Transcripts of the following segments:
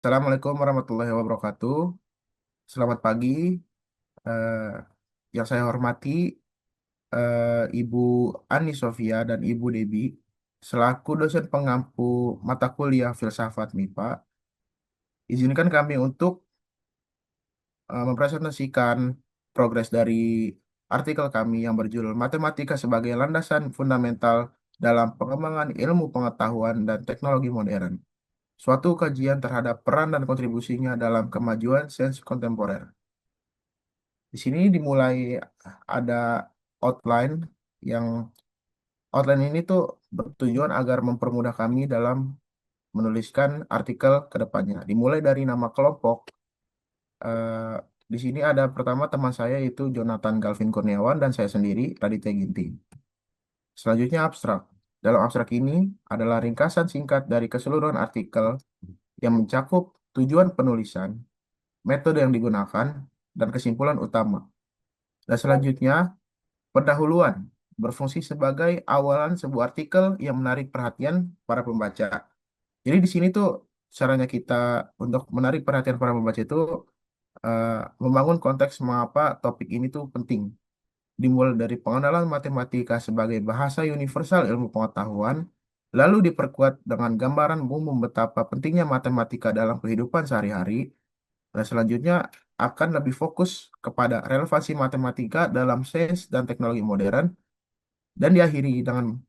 Assalamualaikum warahmatullahi wabarakatuh. Selamat pagi. eh, yang saya hormati Ibu Ani Sofia dan Ibu Debi selaku dosen pengampu mata kuliah Filsafat MIPA. Izinkan kami untuk mempresentasikan progres dari artikel kami yang berjudul Matematika sebagai Landasan Fundamental dalam Pengembangan Ilmu Pengetahuan dan Teknologi Modern. Suatu kajian terhadap peran dan kontribusinya dalam kemajuan sains kontemporer. Di sini dimulai ada outline yang outline ini tuh bertujuan agar mempermudah kami dalam menuliskan artikel ke depannya. Dimulai dari nama kelompok. eh, di sini ada pertama teman saya yaitu Jonathan Galvin Kurniawan dan saya sendiri Raditya Ginting. Selanjutnya abstrak. Dalam abstrak ini adalah ringkasan singkat dari keseluruhan artikel yang mencakup tujuan penulisan, metode yang digunakan, dan kesimpulan utama. Dan selanjutnya pendahuluan berfungsi sebagai awalan sebuah artikel yang menarik perhatian para pembaca. Jadi di sini tuh caranya kita untuk menarik perhatian para pembaca itu eh, membangun konteks mengapa topik ini tuh penting. Dimulai dari pengenalan matematika sebagai bahasa universal ilmu pengetahuan, lalu diperkuat dengan gambaran umum betapa pentingnya matematika dalam kehidupan sehari-hari, dan selanjutnya akan lebih fokus kepada relevansi matematika dalam sains dan teknologi modern, dan diakhiri dengan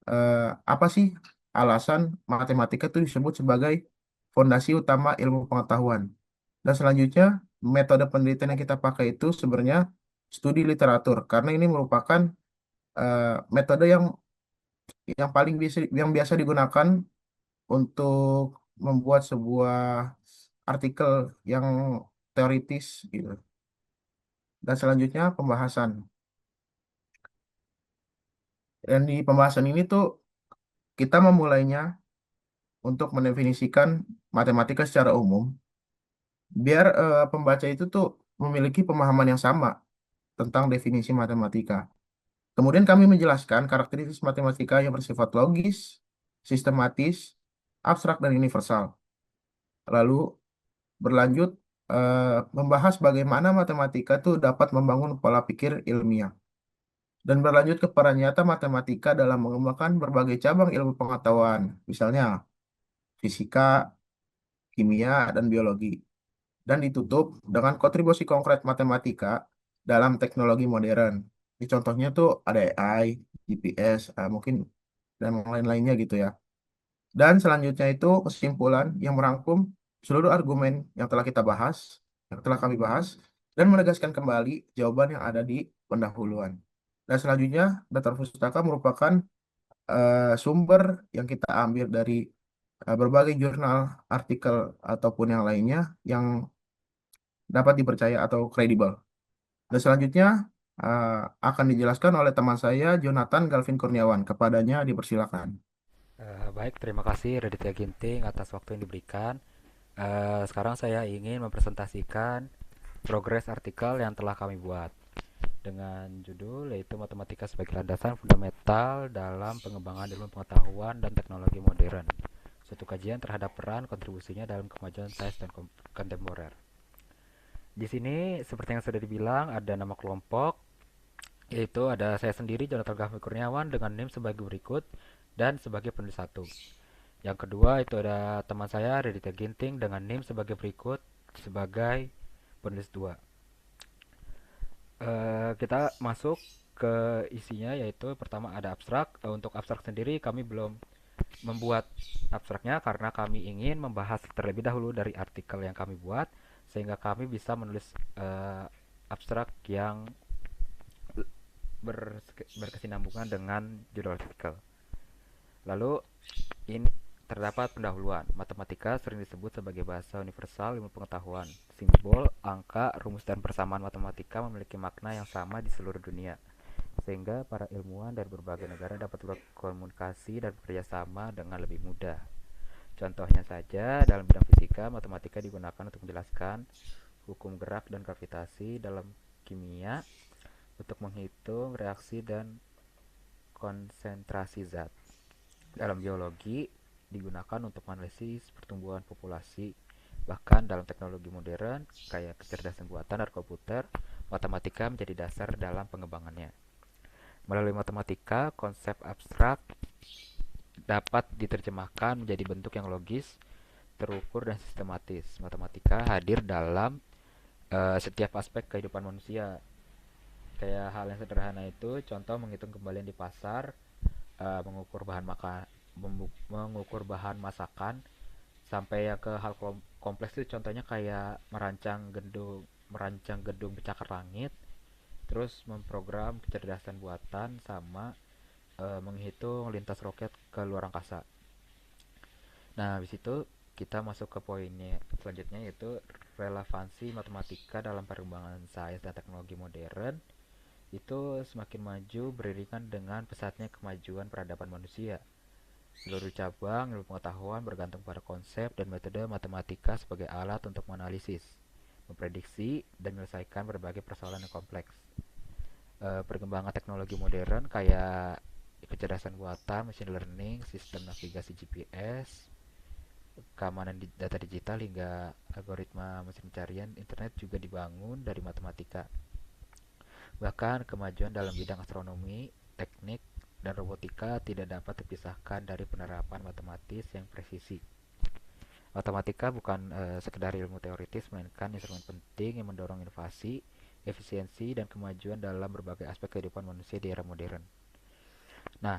eh, apa sih alasan matematika itu disebut sebagai fondasi utama ilmu pengetahuan. Dan selanjutnya, metode penelitian yang kita pakai itu sebenarnya studi literatur, karena ini merupakan eh, metode yang paling biasa digunakan untuk membuat sebuah artikel yang teoritis gitu. Dan selanjutnya pembahasan. Dan di pembahasan ini tuh kita memulainya untuk mendefinisikan matematika secara umum, biar pembaca itu tuh memiliki pemahaman yang sama tentang definisi matematika. Kemudian kami menjelaskan karakteristik matematika yang bersifat logis, sistematis, abstrak, dan universal. Lalu berlanjut membahas bagaimana matematika itu dapat membangun pola pikir ilmiah. Dan berlanjut ke peran nyata matematika dalam mengembangkan berbagai cabang ilmu pengetahuan, misalnya fisika, kimia, dan biologi. Dan ditutup dengan kontribusi konkret matematika dalam teknologi modern. Di contohnya tuh ada AI, GPS, mungkin dan yang lain-lainnya gitu ya. Dan selanjutnya itu kesimpulan yang merangkum seluruh argumen yang telah kita bahas, yang telah kami bahas, dan menegaskan kembali jawaban yang ada di pendahuluan. Dan selanjutnya, data pustaka merupakan sumber yang kita ambil dari berbagai jurnal, artikel, ataupun yang lainnya yang dapat dipercaya atau kredibel. Dan selanjutnya eh, akan dijelaskan oleh teman saya, Jonathan Galvin Kurniawan. Kepadanya dipersilakan. Baik, terima kasih Raditya Ginting atas waktu yang diberikan. Sekarang saya ingin mempresentasikan progres artikel yang telah kami buat dengan judul yaitu Matematika sebagai Landasan Fundamental dalam Pengembangan Ilmu Pengetahuan dan Teknologi Modern. Suatu kajian terhadap peran kontribusinya dalam kemajuan sains dan kontemporer. Di sini seperti yang sudah dibilang ada nama kelompok yaitu ada saya sendiri Jonathan Gahmi Kurniawan dengan NIM sebagai berikut dan sebagai penulis satu. Yang kedua itu ada teman saya Raditya Ginting dengan NIM sebagai berikut sebagai penulis 2. Kita masuk ke isinya yaitu pertama ada abstrak. Untuk abstrak sendiri kami belum membuat abstraknya karena kami ingin membahas terlebih dahulu dari artikel yang kami buat sehingga kami bisa menulis abstrak yang berkesinambungan dengan judul artikel. Lalu ini terdapat pendahuluan. Matematika sering disebut sebagai bahasa universal ilmu pengetahuan. Simbol, angka, rumus dan persamaan matematika memiliki makna yang sama di seluruh dunia. Sehingga para ilmuwan dari berbagai negara dapat berkomunikasi dan bekerjasama dengan lebih mudah. Contohnya saja, dalam bidang fisika, matematika digunakan untuk menjelaskan hukum gerak dan gravitasi. Dalam kimia, untuk menghitung reaksi dan konsentrasi zat. Dalam biologi digunakan untuk menganalisis pertumbuhan populasi. Bahkan dalam teknologi modern, kayak kecerdasan buatan dan komputer, matematika menjadi dasar dalam pengembangannya. Melalui matematika, konsep abstrak dapat diterjemahkan menjadi bentuk yang logis, terukur, dan sistematis. Matematika hadir dalam setiap aspek kehidupan manusia. Kayak hal yang sederhana itu, contoh menghitung kembalian di pasar, mengukur bahan makan, mengukur bahan masakan, sampai ya ke hal kompleks itu contohnya kayak merancang gedung pencakar langit, terus memprogram kecerdasan buatan sama menghitung lintas roket ke luar angkasa. Nah, habis itu kita masuk ke poinnya selanjutnya, yaitu relevansi matematika dalam perkembangan sains dan teknologi modern itu semakin maju beriringan dengan pesatnya kemajuan peradaban manusia. Seluruh cabang ilmu pengetahuan bergantung pada konsep dan metode matematika sebagai alat untuk menganalisis, memprediksi, dan menyelesaikan berbagai persoalan yang kompleks. Perkembangan teknologi modern kayak kecerdasan buatan, machine learning, sistem navigasi GPS, keamanan data digital hingga algoritma mesin pencarian internet juga dibangun dari matematika. Bahkan kemajuan dalam bidang astronomi, teknik, dan robotika tidak dapat terpisahkan dari penerapan matematis yang presisi. Matematika bukan sekedar ilmu teoritis, melainkan instrumen penting yang mendorong inovasi, efisiensi, dan kemajuan dalam berbagai aspek kehidupan manusia di era modern. Nah,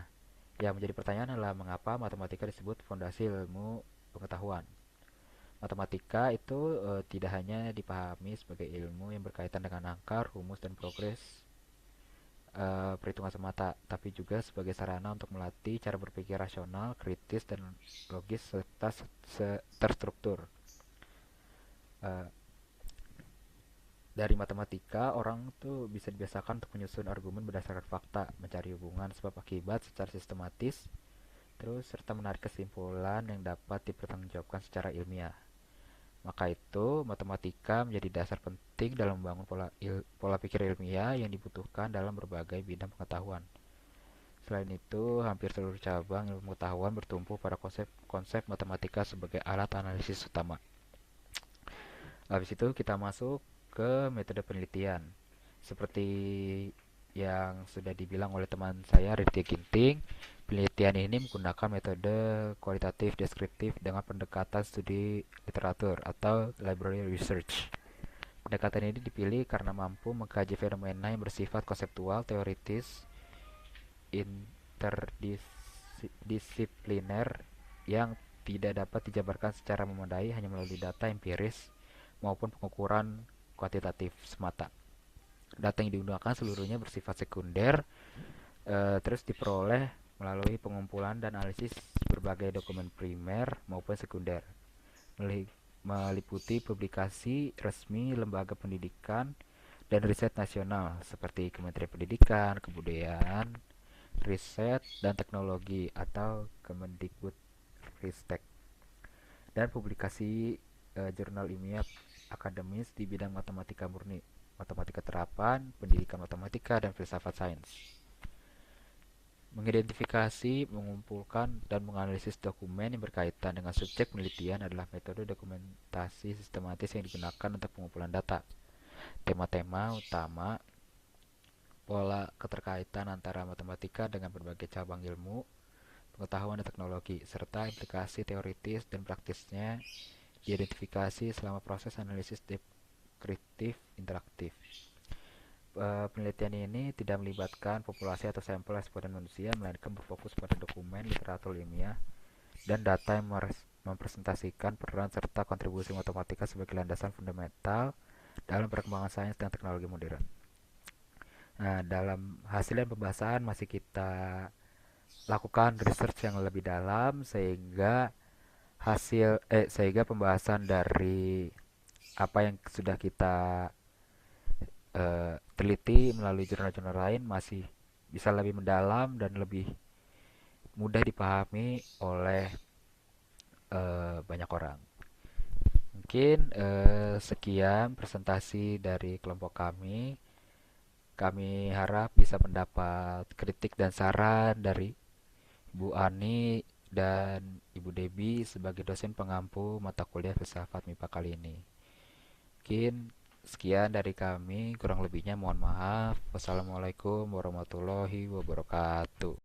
yang menjadi pertanyaan adalah mengapa matematika disebut fondasi ilmu pengetahuan. Matematika itu tidak hanya dipahami sebagai ilmu yang berkaitan dengan angka, rumus, dan progres perhitungan semata, tapi juga sebagai sarana untuk melatih cara berpikir rasional, kritis, dan logis serta terstruktur. Eh, dari matematika, orang tuh bisa dibiasakan untuk menyusun argumen berdasarkan fakta, mencari hubungan sebab akibat secara sistematis, terus serta menarik kesimpulan yang dapat dipertanggungjawabkan secara ilmiah. Maka itu, matematika menjadi dasar penting dalam membangun pola pikir ilmiah yang dibutuhkan dalam berbagai bidang pengetahuan. Selain itu, hampir seluruh cabang ilmu pengetahuan bertumpu pada konsep matematika sebagai alat analisis utama. Habis itu kita masuk ke metode penelitian. Seperti yang sudah dibilang oleh teman saya Ridhia Ginting, penelitian ini menggunakan metode kualitatif deskriptif dengan pendekatan studi literatur atau library research. Pendekatan ini dipilih karena mampu mengkaji fenomena yang bersifat konseptual, teoritis, interdisipliner yang tidak dapat dijabarkan secara memadai hanya melalui data empiris maupun pengukuran kuantitatif semata. Data yang digunakan seluruhnya bersifat sekunder, terus diperoleh melalui pengumpulan dan analisis berbagai dokumen primer maupun sekunder, meliputi publikasi resmi lembaga pendidikan dan riset nasional seperti Kementerian Pendidikan, Kebudayaan, Riset dan Teknologi atau Kemendikbud Ristek, dan publikasi jurnal ilmiah akademis di bidang matematika murni, matematika terapan, pendidikan matematika, dan filsafat sains. Mengidentifikasi, mengumpulkan, dan menganalisis dokumen yang berkaitan dengan subjek penelitian adalah metode dokumentasi sistematis yang digunakan untuk pengumpulan data. Tema-tema utama, pola keterkaitan antara matematika dengan berbagai cabang ilmu, pengetahuan dan teknologi, serta implikasi teoritis dan praktisnya diidentifikasi selama proses analisis deskriptif interaktif. Penelitian ini tidak melibatkan populasi atau sampel responden manusia, melainkan berfokus pada dokumen, literatur ilmiah, dan data yang mempresentasikan peran serta kontribusi matematika sebagai landasan fundamental dalam perkembangan sains dan teknologi modern. Nah, dalam hasil dan pembahasan masih kita lakukan research yang lebih dalam sehingga pembahasan dari apa yang sudah kita teliti melalui jurnal-jurnal lain masih bisa lebih mendalam dan lebih mudah dipahami oleh banyak orang. Mungkin sekian presentasi dari kelompok kami. Kami harap bisa mendapat kritik dan saran dari Bu Ani dan Ibu Debi sebagai dosen pengampu mata kuliah filsafat MIPA kali ini. Mungkin sekian dari kami, kurang lebihnya mohon maaf. Wassalamualaikum warahmatullahi wabarakatuh.